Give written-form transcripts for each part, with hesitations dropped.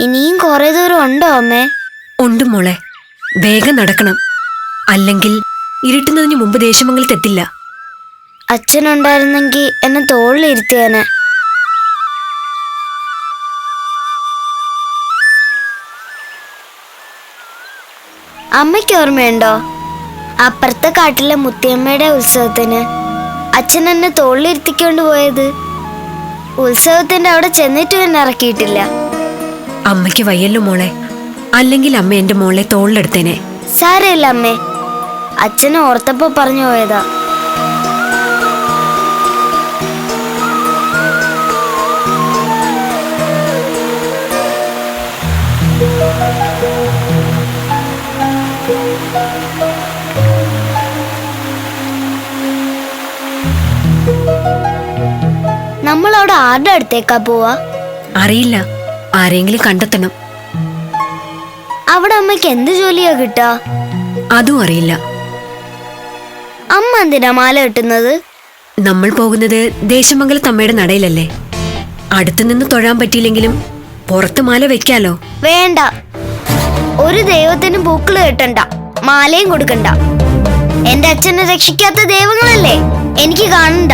ഇനിയും കുറെ ദൂരം ഉണ്ടോ അമ്മേ? ഉണ്ട് മോളെ, വേഗം നടക്കണം. അല്ലെങ്കിൽ ഇരുട്ടുന്നതിന് മുമ്പ് ദേശമംഗലത്തെത്തില്ല. അച്ഛനുണ്ടായിരുന്നെങ്കിൽ എന്നെ തോളിലിരുത്തിയേനെ. അമ്മയ്ക്ക് ഓർമ്മയുണ്ടോ, അപ്പുറത്തെ കാട്ടിലെ മുത്തിയമ്മയുടെ ഉത്സവത്തിന് അച്ഛൻ എന്നെ തോളിലിരുത്തിക്കൊണ്ട് പോയത്? ഉത്സവത്തിന്റെ അവിടെ ചെന്നിട്ടും എന്നെ ഇറക്കിയിട്ടില്ല. അമ്മയ്ക്ക് വയ്യല്ലോ മോളെ, അല്ലെങ്കിൽ അമ്മ എന്റെ മോളെ തോളിലെടുത്തേനെ. സാരമില്ല അമ്മേ, അച്ഛനെ ഓർത്തപ്പോ പറഞ്ഞു പോയതാ. നമ്മളവിടെ ആരുടെ അടുത്തേക്കാ പോവാ? അറിയില്ല, ആരെങ്കിലും കണ്ടെത്തണം. അവിടെ അമ്മയ്ക്ക് എന്ത് ജോലിയാ കിട്ടാ? അതും അറിയില്ല. അമ്മ എന്തിനാ മാല കെട്ടുന്നത്? നമ്മൾ പോകുന്നത് ദേശമംഗലത്തമ്മയുടെ നടയിലല്ലേ. അടുത്തു നിന്ന് തൊഴാൻ പറ്റിയില്ലെങ്കിലും പുറത്ത് മാല വെക്കാലോ. വേണ്ട, ഒരു ദൈവത്തിനും പൂക്കള് കെട്ടണ്ട, മാലയും കൊടുക്കണ്ട. എന്റെ അച്ഛനെ രക്ഷിക്കാത്ത ദൈവങ്ങളല്ലേ എനിക്ക് കാണണ്ട.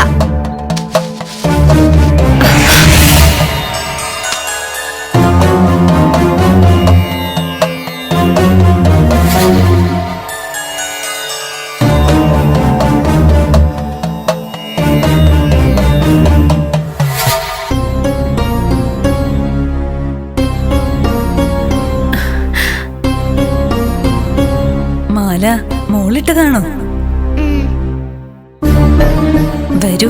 മാല മോളിട്ടതാണോ? വരൂ.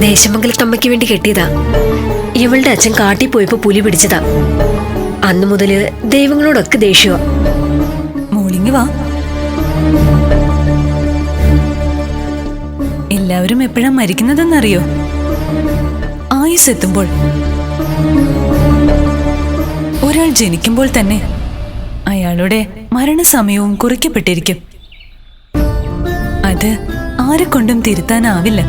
ദേശമംഗലത്തമ്മയ്ക്ക് വേണ്ടി കെട്ടിയതാ. ഇവളുടെ അച്ഛൻ കാട്ടിൽ പോയപ്പോ പുലി പിടിച്ചതാ. അന്നു മുതല് ദൈവങ്ങളോടൊക്കെ ദേഷ്യമാ. മോളിങ്ങി വാ. എല്ലാവരും എപ്പോഴാ മരിക്കുന്നതെന്നറിയോ? ആയുസ് എത്തുമ്പോൾ. ഒരാൾ ജനിക്കുമ്പോൾ തന്നെ അയാളുടെ മരണസമയവും കുറിക്കപ്പെട്ടിരിക്കും. അത് ആരെക്കൊണ്ടും തിരുത്താനാവില്ല.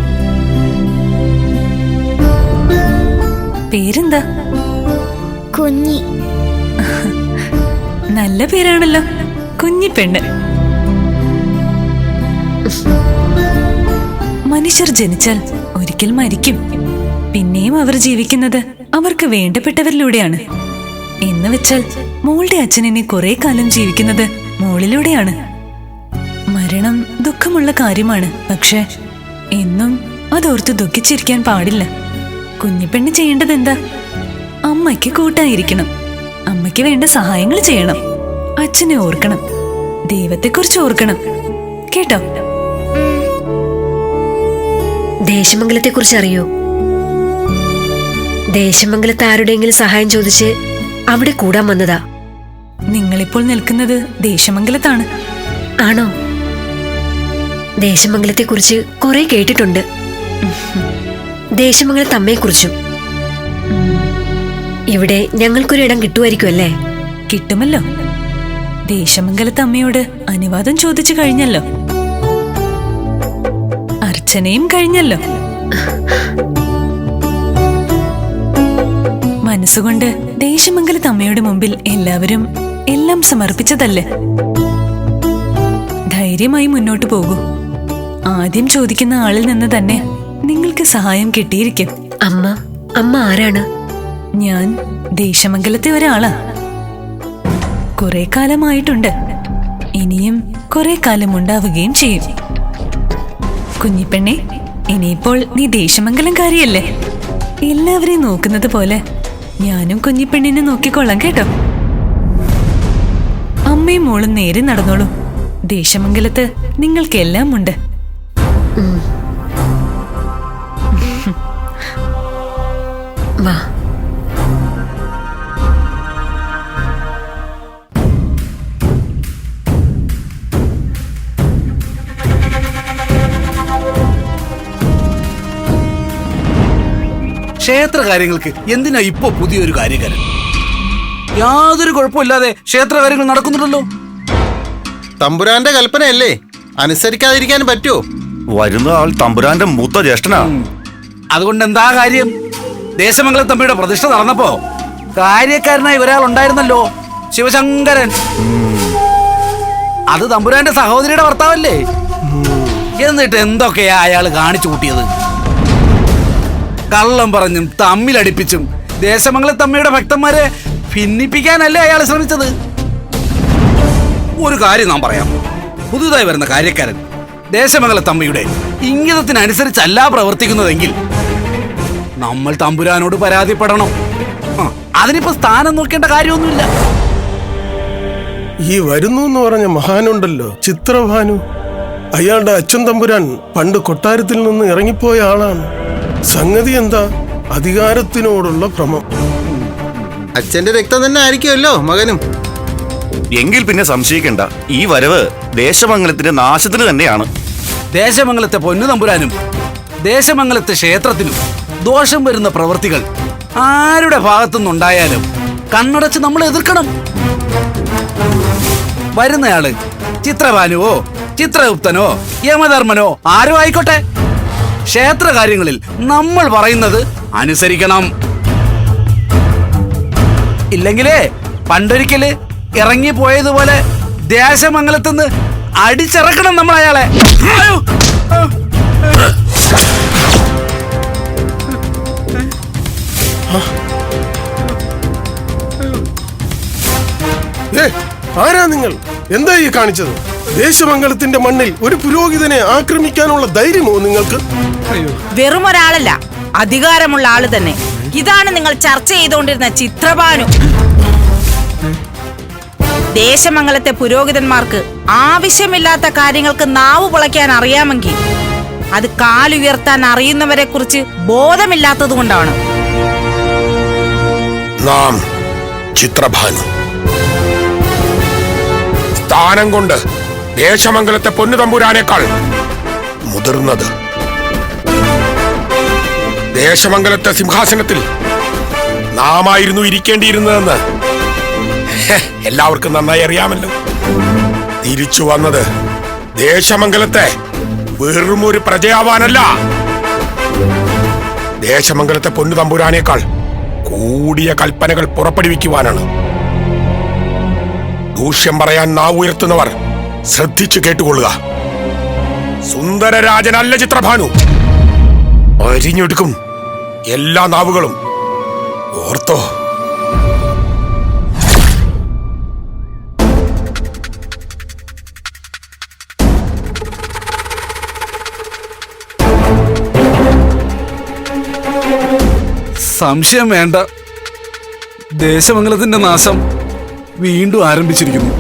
പേരെന്താ? കുഞ്ഞി. നല്ല പേരാണല്ലോ, കുഞ്ഞിപ്പെണ്ണ്. മനുഷ്യർ ജനിച്ചാൽ ഒരിക്കൽ മരിക്കും. പിന്നെയും അവർ ജീവിക്കുന്നത് അവർക്ക് വേണ്ടപ്പെട്ടവരിലൂടെയാണ്. എന്ന് വെച്ചാൽ മോളുടെ അച്ഛനെ കുറെ കാലം ജീവിക്കുന്നത് മോളിലൂടെയാണ്. മരണം ദുഃഖമുള്ള കാര്യമാണ്, പക്ഷെ എന്നും അതോർത്ത് ദുഃഖിച്ചിരിക്കാൻ പാടില്ല. കുഞ്ഞിപ്പെണ്ണ് ചെയ്യേണ്ടത് എന്താ? അമ്മയ്ക്ക് കൂട്ടായിരിക്കണം, അമ്മയ്ക്ക് വേണ്ട സഹായങ്ങൾ ചെയ്യണം, അച്ഛനെ ഓർക്കണം, ദൈവത്തെക്കുറിച്ച് ഓർക്കണം. കേട്ടോ? ദേശമംഗലത്തെ കുറിച്ച് അറിയോ? ദേശമംഗലത്ത് ആരുടെയെങ്കിലും സഹായം ചോദിച്ച് അവിടെ കൂടാൻ വന്നതാ. നിങ്ങളിപ്പോൾ നിൽക്കുന്നത് ദേശമംഗലത്താണ്. ആണോ? ദേശമംഗലത്തെ കുറിച്ച് കുറെ കേട്ടിട്ടുണ്ട്. ദേശമംഗലത്തമ്മയെ കുറിച്ചും. ഇവിടെ ഞങ്ങൾക്കൊരു ഇടം കിട്ടുമായിരിക്കും അല്ലേ? കിട്ടുമല്ലോ. ദേശമംഗലത്ത് അമ്മയോട് അനുവാദം ചോദിച്ചു കഴിഞ്ഞല്ലോ, അർച്ചനയും കഴിഞ്ഞല്ലോ. മനസ്സുകൊണ്ട് ദേശമംഗലത്ത് അമ്മയുടെ മുമ്പിൽ എല്ലാവരും എല്ലാം സമർപ്പിച്ചതല്ലേ. ധൈര്യമായി മുന്നോട്ട് പോകൂ. ആദ്യം ചോദിക്കുന്ന ആളിൽ നിന്ന് തന്നെ നിങ്ങൾക്ക് സഹായം കിട്ടിയിരിക്കും. അമ്മ ആരാണ്? ഞാൻ ദേശമംഗലത്തെ ഒരാളാ. കുറെ കാലമായിട്ടുണ്ട്, ഇനിയും കുറെ കാലം ഉണ്ടാവുകയും ചെയ്യും. കുഞ്ഞിപ്പെണ്ണെ, ഇനിയിപ്പോൾ നീ ദേശമംഗലംകാരിയല്ലേ. എല്ലാവരെയും നോക്കുന്നത് പോലെ ഞാനും കുഞ്ഞിപ്പെണ്ണിനെ നോക്കിക്കൊള്ളാം, കേട്ടോ? അമ്മയും മോളും നേരെ നടന്നോളൂ. ദേശമംഗലത്ത് നിങ്ങൾക്കെല്ലാം ഉണ്ട്. വാ. ക്ഷേത്ര കാര്യങ്ങൾക്ക് എന്തിനാ ഇപ്പോ പുതിയൊരു കാര്യക്കാരൻ? യാതൊരു കുഴപ്പമില്ലാതെ ക്ഷേത്ര കാര്യങ്ങൾ നടക്കുന്നുണ്ടല്ലോ. തമ്പുരാന്റെ കൽപ്പനയല്ലേ, അനുസരിക്കാതിരിക്കാൻ പറ്റുമോ? വരുന്ന ആൾ തമ്പുരാന്റെ മൂത്ത ജ്യേഷ്ഠനാ. അതുകൊണ്ട് എന്താ കാര്യം? ദേശമംഗലം തമ്മിയുടെ പ്രതിഷ്ഠ നടന്നപ്പോ കാര്യക്കാരനായി ഒരാൾ ഉണ്ടായിരുന്നല്ലോ, ശിവശങ്കരൻ. അത് തമ്പുരാന്റെ സഹോദരിയുടെ ഭർത്താവല്ലേ? എന്നിട്ട് എന്തൊക്കെയാ അയാൾ കാണിച്ചു കൂട്ടിയത്? കള്ളം പറഞ്ഞും തമ്മിലടിപ്പിച്ചും ദേശമംഗലം തമ്മിയുടെ ഭക്തന്മാരെ ഭിന്നിപ്പിക്കാനല്ലേ അയാൾ ശ്രമിച്ചത്? ഒരു കാര്യം നാം പറയാം, പുതുതായി വരുന്ന കാര്യക്കാരൻ ദേശമംഗല തമ്മിയുടെ ഇംഗിതത്തിനനുസരിച്ചല്ല പ്രവർത്തിക്കുന്നതെങ്കിൽ നമ്മൾ തമ്പുരാനോട് പരാതിപ്പെടണം. അതിനിപ്പോ സ്ഥാനം നോക്കേണ്ട കാര്യമൊന്നുമില്ല. ഈ വരുന്നു എന്ന് പറഞ്ഞ മഹാനുണ്ടല്ലോ, ചിത്രഭാനു, അയാളുടെ അച്ഛൻ തമ്പുരാൻ പണ്ട് കൊട്ടാരത്തിൽ നിന്ന് ഇറങ്ങിപ്പോയ ആളാണ്. സംഗതി എന്താ? അധികാരത്തിനോടുള്ള ഭ്രമം. അച്ഛന്റെ രക്തം തന്നെ ആയിരിക്കുമല്ലോ മകനും. എങ്കിൽ പിന്നെ സംശയിക്കണ്ട, ഈ വരവ് ദേശമംഗലത്തിന്റെ നാശത്തിന് തന്നെയാണ്. ദേശമംഗലത്തെ പൊന്നു തമ്പുരാനും ദേശമംഗലത്തെ ക്ഷേത്രത്തിനും ദോഷം വരുന്ന പ്രവൃത്തികൾ ആരുടെ ഭാഗത്തുനിന്നുണ്ടായാലും കണ്ണടച്ച് നമ്മൾ എതിർക്കണം. വരുന്നയാള് ചിത്രഭാനുവോ ചിത്രഗുപ്തനോ യമധർമ്മനോ ആരും ആയിക്കോട്ടെ, ക്ഷേത്ര കാര്യങ്ങളിൽ നമ്മൾ പറയുന്നത് അനുസരിക്കണം. ഇല്ലെങ്കിലേ പണ്ടൊരിക്കല് ഇറങ്ങിപ്പോയതുപോലെ ദേശമംഗലത്തുനിന്ന് അടിച്ചിറക്കണം നമ്മൾ അയാളെ. ആരാ നിങ്ങൾ? എന്താ ഈ കാണിച്ചത്? ദേശമംഗലത്തിന്റെ മണ്ണിൽ ഒരു പുരോഹിതനെ ആക്രമിക്കാനുള്ള ധൈര്യമോ നിങ്ങൾക്ക്? വെറും ഒരാളല്ല, അധികാരമുള്ള ആള് തന്നെ. ഇതാണ് നിങ്ങൾ ചർച്ച ചെയ്തുകൊണ്ടിരുന്ന ചിത്രഭാനു. ദേശമംഗലത്തെ പുരോഹിതന്മാർക്ക് ആവശ്യമില്ലാത്ത കാര്യങ്ങൾക്ക് നാവ് പൊളയ്ക്കാൻ അറിയാമെങ്കിൽ അത് കാലുയർത്താൻ അറിയുന്നവരെ കുറിച്ച് ബോധമില്ലാത്തത് കൊണ്ടാണ്. നാം ചിത്രഭാനു സ്ഥാനം കൊണ്ട് ദേശമംഗലത്തെ പൊന്നുതമ്പുരാനേക്കാൾ മുതിർന്നത്. ദേശമംഗലത്തെ സിംഹാസനത്തിൽ നാമായിരുന്നു ഇരിക്കേണ്ടിയിരുന്നതെന്ന് എല്ലാവർക്കും നന്നായി അറിയാമല്ലോ. തിരിച്ചു വന്നത് ദേശമംഗലത്തെ വെറും ഒരു പ്രജയാവാനല്ല, ദേശമംഗലത്തെ പൊന്നുതമ്പുരാനേക്കാൾ കൂടിയ കൽപ്പനകൾ പുറപ്പെടുവിക്കുവാനാണ്. ദൂഷ്യം പറയാൻ നാവ് ഉയർത്തുന്നവർ ശ്രദ്ധിച്ചു കേട്ടുകൊള്ളുക. സുന്ദരരാജനല്ല ചിത്രഭാനു, അരിഞ്ഞെടുക്കും എല്ലാ നാവുകളും. ഓർത്തോ? സംശയം വേണ്ട, ദേശമംഗലത്തിന്റെ നാശം വീണ്ടും ആരംഭിച്ചിരിക്കുന്നു.